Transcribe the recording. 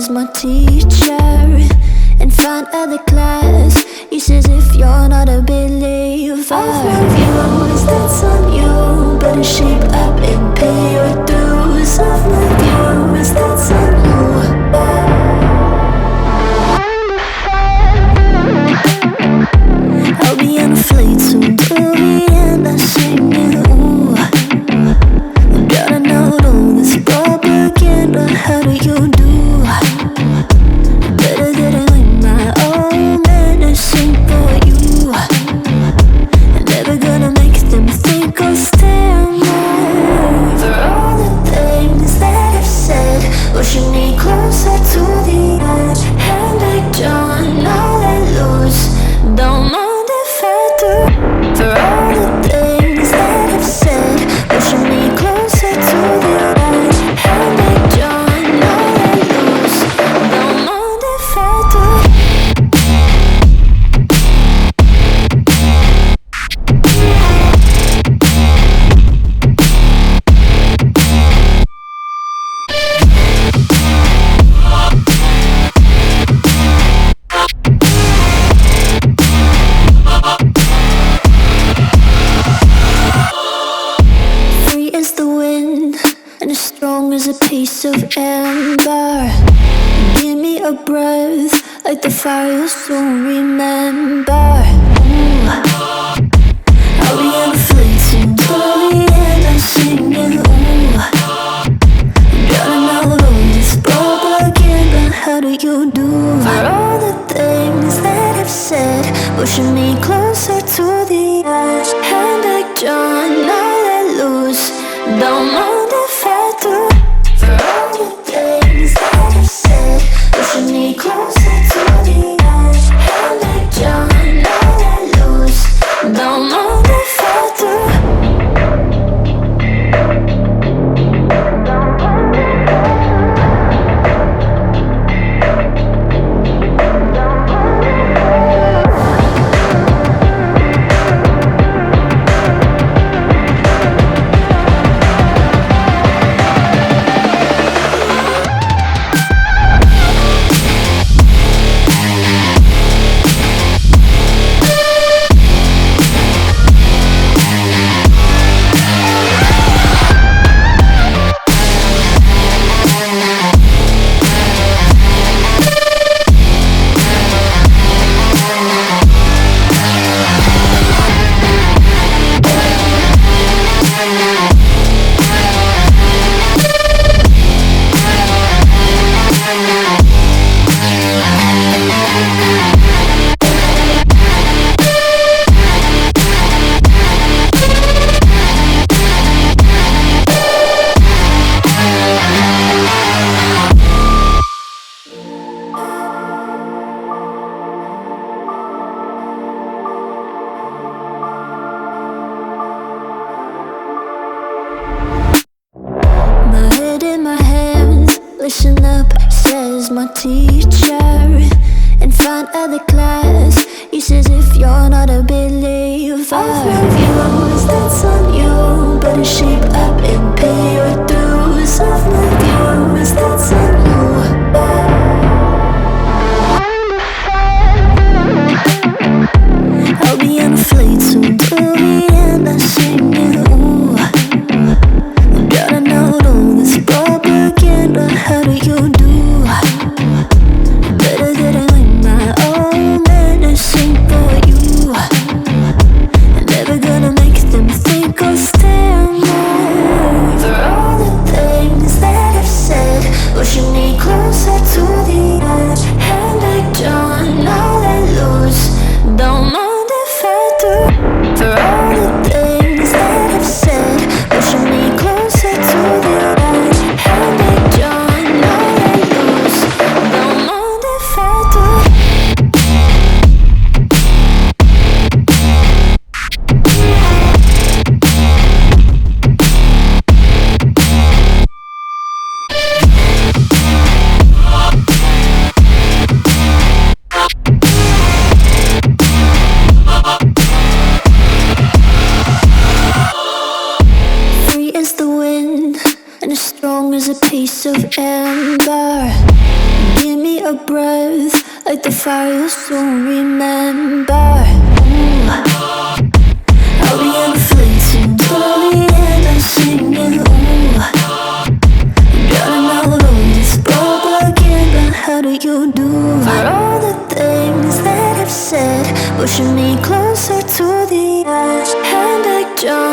says my teacher in front of the class. He says if you're not a believer, I've loved you, that's on you. Better shape up and pay your dues. I've loved you, that's on you. I'll be on a flight soon to the end. I sing you. Gotta know all this propaganda. How do you do? Better that I learn my own medicine for you. I'm never gonna make them think I'll stand there. For all the things that I've said, pushing me closer to the edge. And I don't know let loose. Don't mind if I do. For all the things that I've said, pushing me closer to the edge. And I don't know let loose. Don't mind if I do. Free as the wind and as strong as a piece of amber. Give me a breath like the fire you'll soon remember. Ooh. I'll be on a flight soon to the end. I'm singing. Ooh. Gotta know all this propaganda. How do you do? For all the things that I've said, pushing me closer to the edge. And I don't know let loose. Don't mind if I do. For all the things that I've said, pushing me closer to the edge. And I don't know let loose. Don't mind if I do. My head in my hands, listen up, says my teacher in front of the class. He says if you're not a believer, I've loved you, that's on you. Better shape up and pay your dues. I've loved you, that's on you. I'll be on a flight soon to the end. I sing you. Gotta know all this propaganda. How do you do? Better that I learn my own medicine for you. I'm never gonna make them think I'll stand there. For all the things that I've said, pushing me fire you'll soon remember. Ooh, I'll be inflating till the end. I'm singing. Ooh, drowning all over this broke again. But how do you do for all the things that I've said, pushing me closer to the edge? And I don't